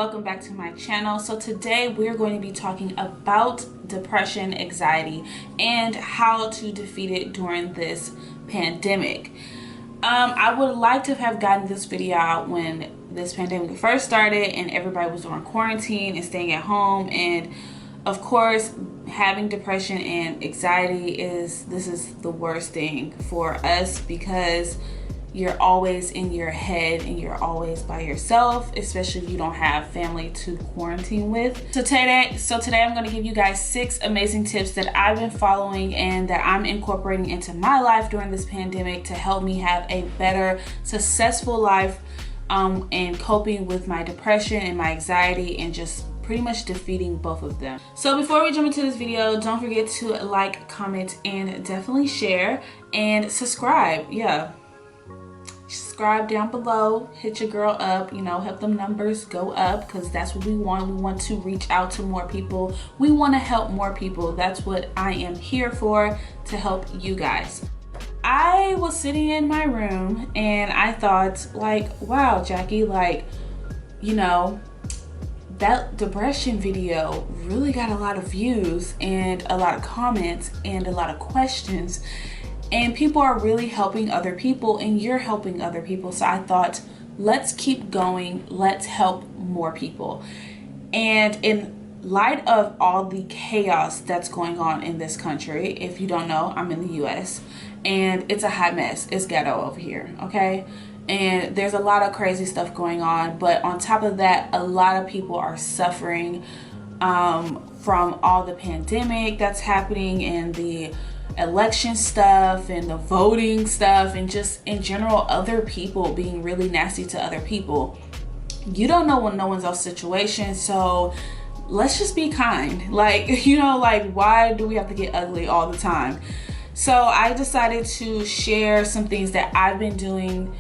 welcome back to my channel. So today we're going to be talking about depression, anxiety, and how to defeat it during this pandemic. I would like to have gotten this video out when this pandemic first started and everybody was doing quarantine and staying at home, and of course having depression and anxiety is the worst thing for us because you're always in your head and you're always by yourself, especially if you don't have family to quarantine with. So today I'm going to give you guys 6 amazing tips that I've been following and that I'm incorporating into my life during this pandemic to help me have a better, successful life and coping with my depression and my anxiety and just pretty much defeating both of them. So before we jump into this video, don't forget to like, comment, and definitely share and subscribe. Subscribe down below, hit your girl up, help them numbers go up because that's what we want. We want to reach out to more people. We want to help more people. That's what I am here for, to help you guys. I was sitting in my room and I thought, like, wow, Jackie, like, that depression video really got a lot of views and a lot of comments and a lot of questions. And people are really helping other people and you're helping other people. So I thought, let's keep going. Let's help more people. And in light of all the chaos that's going on in this country, if you don't know, I'm in the US and it's a hot mess. It's ghetto over here, okay? And there's a lot of crazy stuff going on. But on top of that, a lot of people are suffering from all the pandemic that's happening and the election stuff and the voting stuff and just in general other people being really nasty to other people. You don't know what no one's else situation, so let's just be kind. Like, why do we have to get ugly all the time? So I decided to share some things that I've been doing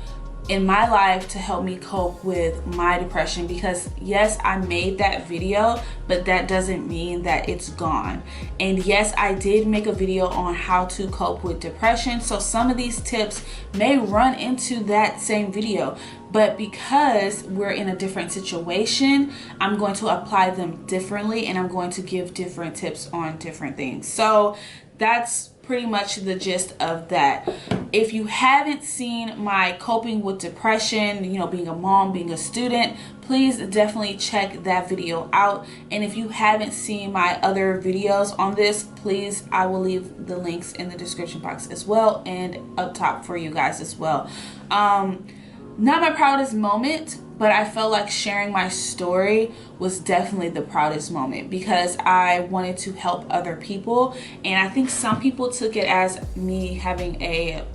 in my life to help me cope with my depression, because yes, I made that video, but that doesn't mean that it's gone. And yes, I did make a video on how to cope with depression, so some of these tips may run into that same video, but because we're in a different situation, I'm going to apply them differently and I'm going to give different tips on different things. So that's pretty much the gist of that. If you haven't seen my coping with depression, being a mom, being a student, please definitely check that video out. And if you haven't seen my other videos on this, please, I will leave the links in the description box as well and up top for you guys as well. Not my proudest moment, but I felt like sharing my story was definitely the proudest moment because I wanted to help other people. And I think some people took it as me having a,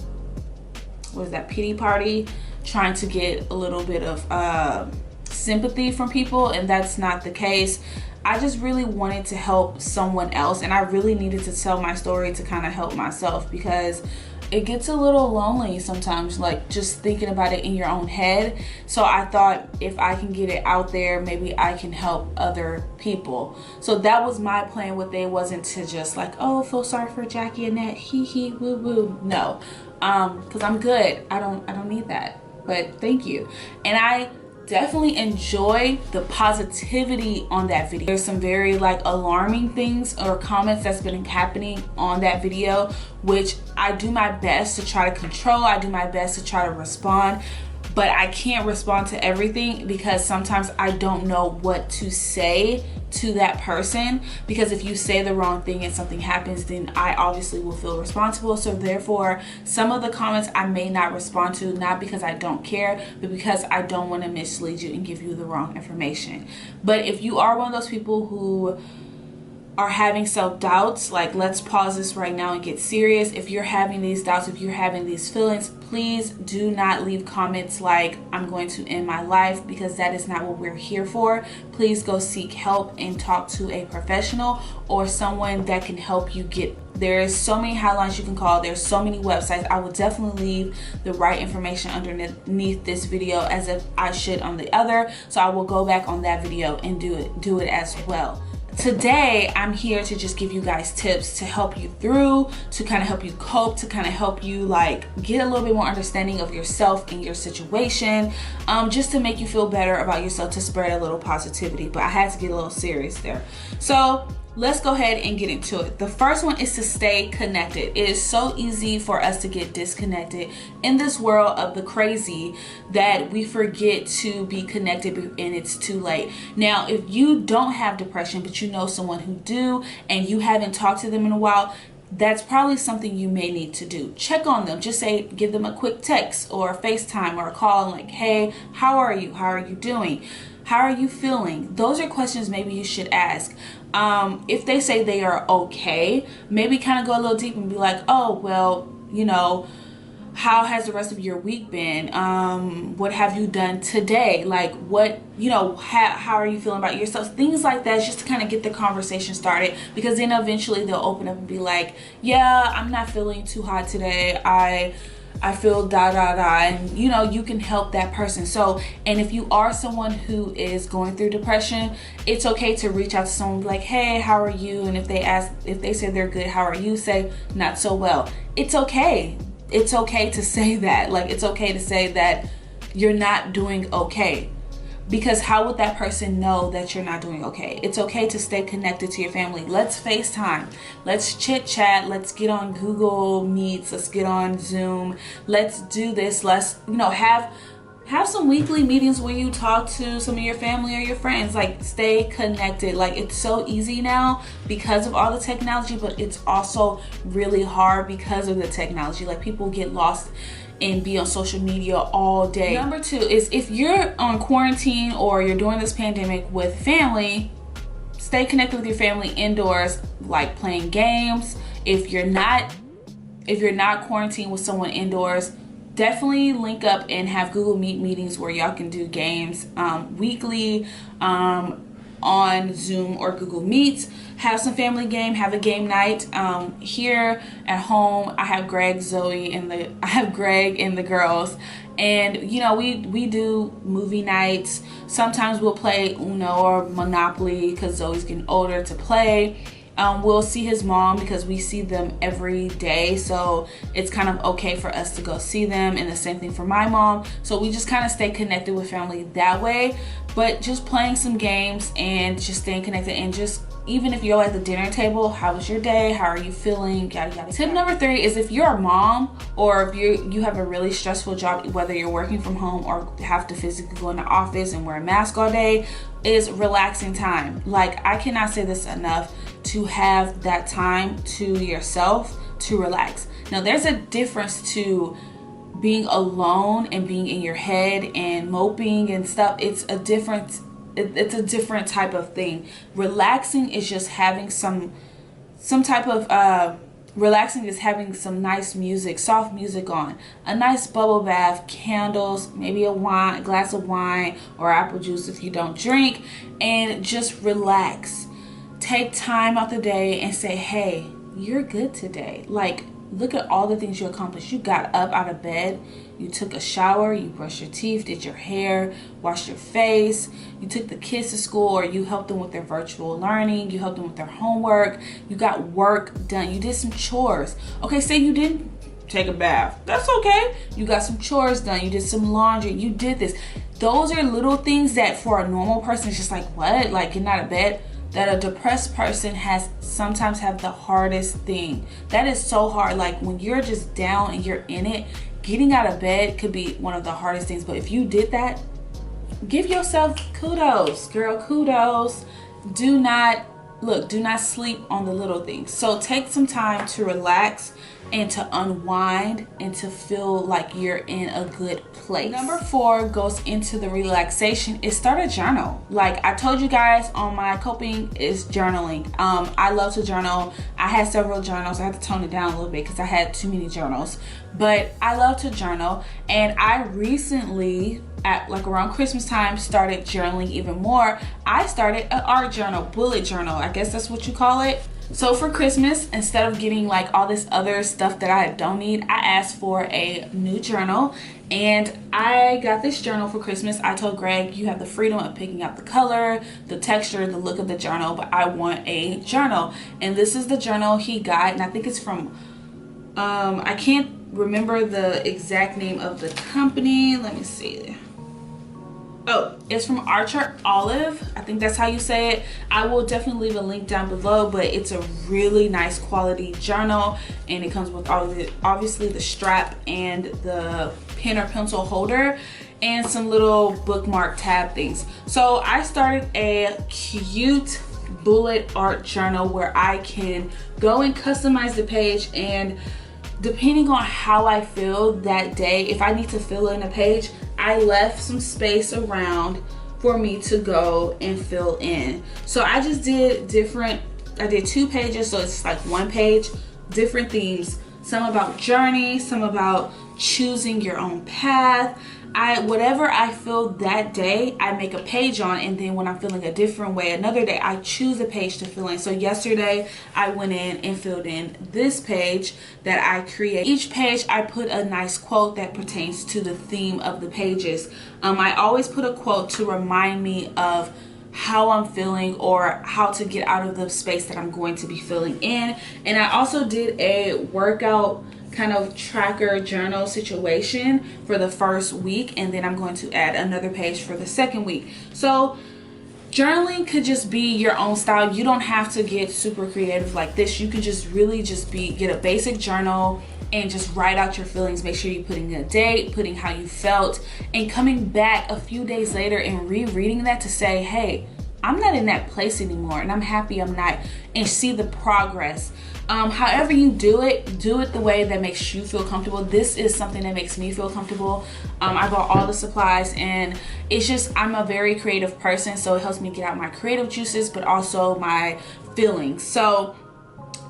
pity party, trying to get a little bit of sympathy from people, and that's not the case. I just really wanted to help someone else, and I really needed to tell my story to kind of help myself because it gets a little lonely sometimes, like just thinking about it in your own head. So I thought if I can get it out there, maybe I can help other people. So that was my plan with it. Wasn't to just like, oh, feel sorry for Jackie and that, hee hee woo woo. No, because I'm good. I don't need that. But thank you. And I definitely enjoy the positivity on that video. There's some very alarming things or comments that's been happening on that video, which I do my best to try to control. I do my best to try to respond, but I can't respond to everything because sometimes I don't know what to say to that person, because if you say the wrong thing and something happens, then I obviously will feel responsible. So therefore, some of the comments I may not respond to, not because I don't care, but because I don't want to mislead you and give you the wrong information. But if you are one of those people who are having self-doubts, let's pause this right now and get serious. If you're having these doubts, if you're having these feelings, please do not leave comments like I'm going to end my life, because that is not what we're here for. Please go seek help and talk to a professional or someone that can help you get. There's so many hotlines you can call. There's so many websites. I will definitely leave the right information underneath this video as if I should on the other. So I will go back on that video and do it as well. Today, I'm here to just give you guys tips to help you through, to kind of help you cope, to kind of help you like get a little bit more understanding of yourself and your situation, just to make you feel better about yourself, to spread a little positivity. But I had to get a little serious there. So let's go ahead and get into it. The first one is to stay connected. It is so easy for us to get disconnected in this world of the crazy that we forget to be connected and it's too late. Now, if you don't have depression, but you know someone who do and you haven't talked to them in a while, that's probably something you may need to do. Check on them. Just say, give them a quick text or a FaceTime or a call, like, hey, how are you? How are you doing? How are you feeling? Those are questions maybe you should ask. If they say they are okay, maybe kind of go a little deep and be like, oh, well, you know, how has the rest of your week been? What have you done today? Like, what, you know, how are you feeling about yourself? Things like that, just to kind of get the conversation started, because then eventually they'll open up and be like, yeah, I'm not feeling too hot today. I feel da da da, and you know, you can help that person. So, and if you are someone who is going through depression, it's okay to reach out to someone like, hey, how are you? And if they say they're good, how are you? Say, not so well. It's okay. It's okay to say that. Like, it's okay to say that you're not doing okay. Because how would that person know that you're not doing okay? It's okay to stay connected to your family. Let's FaceTime. Let's chit chat. Let's get on Google Meets. Let's get on Zoom. Let's do this. Let's, you know, have some weekly meetings where you talk to some of your family or your friends. Like, stay connected. Like, it's so easy now because of all the technology, but it's also really hard because of the technology. Like, people get lost and be on social media all day. Number 2 is, if you're on quarantine or you're doing this pandemic with family, stay connected with your family indoors, like playing games. If you're not quarantined with someone indoors, definitely link up and have Google Meet meetings where y'all can do games weekly on Zoom or Google Meets. Have some family game, have a game night. Here at home, I have Greg, Zoe, and the girls, and you know, we do movie nights. Sometimes we'll play Uno or Monopoly because Zoe's getting older to play. We'll see his mom because we see them every day, so it's kind of okay for us to go see them, and the same thing for my mom. So we just kind of stay connected with family that way. But just playing some games and just staying connected, and just, even if you're at the dinner table, how was your day? How are you feeling? Yada yada. Tip number 3 is, if you're a mom or if you have a really stressful job, whether you're working from home or have to physically go in the office and wear a mask all day, is relaxing time. Like, I cannot say this enough, to have that time to yourself to relax. Now, there's a difference to being alone and being in your head and moping and stuff. It's a different type of thing. Relaxing is just having some type of relaxing is having some nice music, soft music on, a nice bubble bath, candles, maybe a glass of wine or apple juice if you don't drink, and just relax. Take time out the day and say, hey, you're good today. Like, look at all the things you accomplished. You got up out of bed, you took a shower, you brushed your teeth, did your hair, washed your face, you took the kids to school, or you helped them with their virtual learning, you helped them with their homework, you got work done, you did some chores. Okay, say you didn't take a bath. That's okay. You got some chores done, you did some laundry, you did this. Those are little things that for a normal person is just like, what? Like, getting out of bed? That a depressed person sometimes have the hardest thing. That is so hard. Like, when you're just down and you're in it, getting out of bed could be one of the hardest things. But if you did that, give yourself kudos, girl, kudos. Do not sleep on the little things. So take some time to relax and to unwind and to feel like you're in a good place. Number 4 goes into the relaxation, is start a journal. Like I told you guys on my coping is journaling. I love to journal. I had several journals. I had to tone it down a little bit because I had too many journals, but I love to journal. And I recently, at like around Christmas time, started journaling even more. I started an art journal, bullet journal, I guess that's what you call it. So for Christmas, instead of getting like all this other stuff that I don't need, I asked for a new journal, And I got this journal for Christmas. I told Greg, you have the freedom of picking out the color, the texture, the look of the journal, but I want a journal. And this is the journal he got, and I think it's from, I can't remember the exact name of the company. Let me see. Oh, it's from Archer Olive. I think that's how you say it. I will definitely leave a link down below, but it's a really nice quality journal, and it comes with obviously the strap and the pen or pencil holder and some little bookmark tab things. So I started a cute bullet art journal where I can go and customize the page, and depending on how I feel that day, if I need to fill in a page, I left some space around for me to go and fill in. So I just did I did 2 pages, so it's like 1 page, different themes, some about journey, some about choosing your own path. Whatever I feel that day, I make a page on, and then when I'm feeling a different way another day, I choose a page to fill in. So yesterday I went in and filled in this page that I create. Each page I put a nice quote that pertains to the theme of the pages. I always put a quote to remind me of how I'm feeling or how to get out of the space that I'm going to be filling in. And I also did a workout kind of tracker journal situation for the first week, and then I'm going to add another page for the second week. So journaling could just be your own style. You don't have to get super creative like this. You could just really get a basic journal and just write out your feelings. Make sure you're putting a date, putting how you felt, and coming back a few days later and rereading that to say, hey, I'm not in that place anymore, and I'm happy I'm not, and see the progress. However you do it the way that makes you feel comfortable. This is something that makes me feel comfortable. I bought all the supplies, and it's just, I'm a very creative person, so it helps me get out my creative juices, but also my feelings. So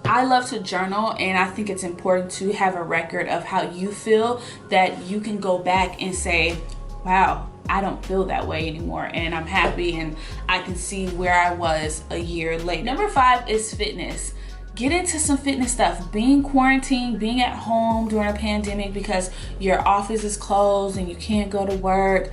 I love to journal, and I think it's important to have a record of how you feel, that you can go back and say, wow, I don't feel that way anymore, and I'm happy, and I can see where I was a year later. Number 5 is fitness. Get into some fitness stuff. Being quarantined, being at home during a pandemic because your office is closed and you can't go to work,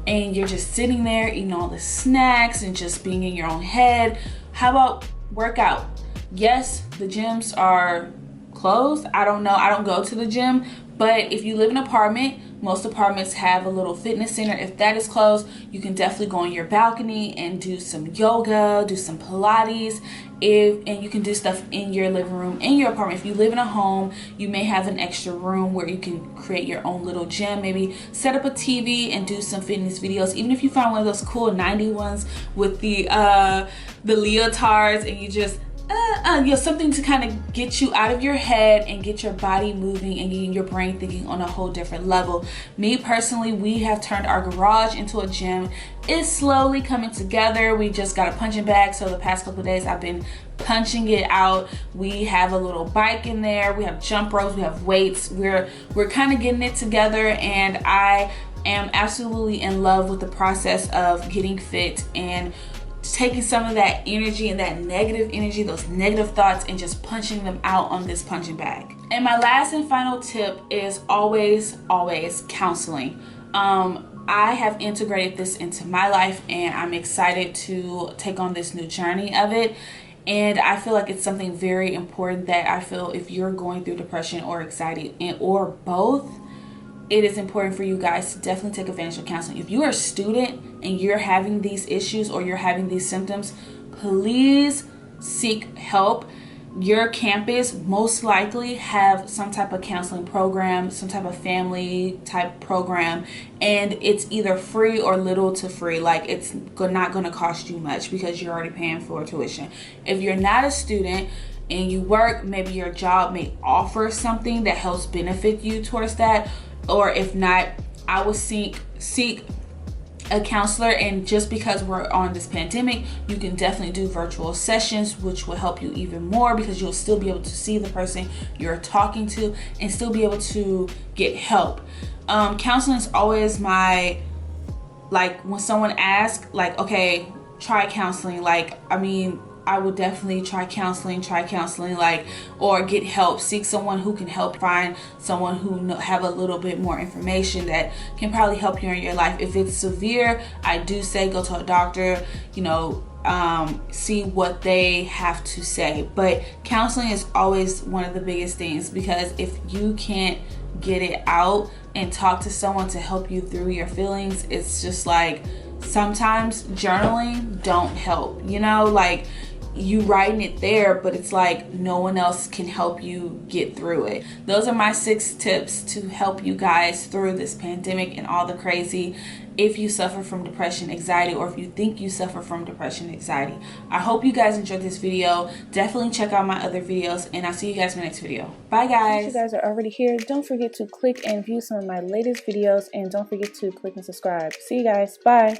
and you're just sitting there eating all the snacks and just being in your own head. How about workout? Yes, the gyms are closed. I don't know. I don't go to the gym. But if you live in an apartment, most apartments have a little fitness center. If that is closed, you can definitely go on your balcony and do some yoga, do some Pilates, and you can do stuff in your living room, in your apartment. If you live in a home, you may have an extra room where you can create your own little gym. Maybe set up a TV and do some fitness videos. Even if you find one of those cool 90s ones with the leotards, and you just something to kind of get you out of your head and get your body moving and getting your brain thinking on a whole different level. Me personally, we have turned our garage into a gym. It's slowly coming together. We just got a punching bag, so the past couple of days I've been punching it out. We have a little bike in there. We have jump ropes. We have weights. We're kind of getting it together, and I am absolutely in love with the process of getting fit and taking some of that energy and that negative energy, those negative thoughts, and just punching them out on this punching bag. And my last and final tip is always counseling. I have integrated this into my life, and I'm excited to take on this new journey of it. And I feel like it's something very important that I feel if you're going through depression or anxiety or both, it is important for you guys to definitely take advantage of counseling. If you are a student and you're having these issues or you're having these symptoms, please seek help. Your campus most likely have some type of counseling program, some type of family type program, and it's either free or little to free. Like, it's not going to cost you much because you're already paying for tuition. If you're not a student and you work, maybe your job may offer something that helps benefit you towards that. Or if not, I would seek a counselor. And just because we're on this pandemic, you can definitely do virtual sessions, which will help you even more because you'll still be able to see the person you're talking to and still be able to get help. Counseling is always my, like, when someone asks, like, okay, try counseling. Like, I mean, I would definitely try counseling, like, or get help, seek someone who can help, find someone who have a little bit more information that can probably help you in your life. If it's severe, I do say go to a doctor, you know, see what they have to say. But counseling is always one of the biggest things, because if you can't get it out and talk to someone to help you through your feelings, it's just like, sometimes journaling don't help, you know, like you writing it there, but it's like no one else can help you get through it. Those are my 6 tips to help you guys through this pandemic and all the crazy. If you suffer from depression, anxiety, or if you think you suffer from depression, anxiety. I hope you guys enjoyed this video. Definitely check out my other videos, and I'll see you guys in my next video. Bye guys. If you guys are already here, don't forget to click and view some of my latest videos, and don't forget to click and subscribe. See you guys. Bye.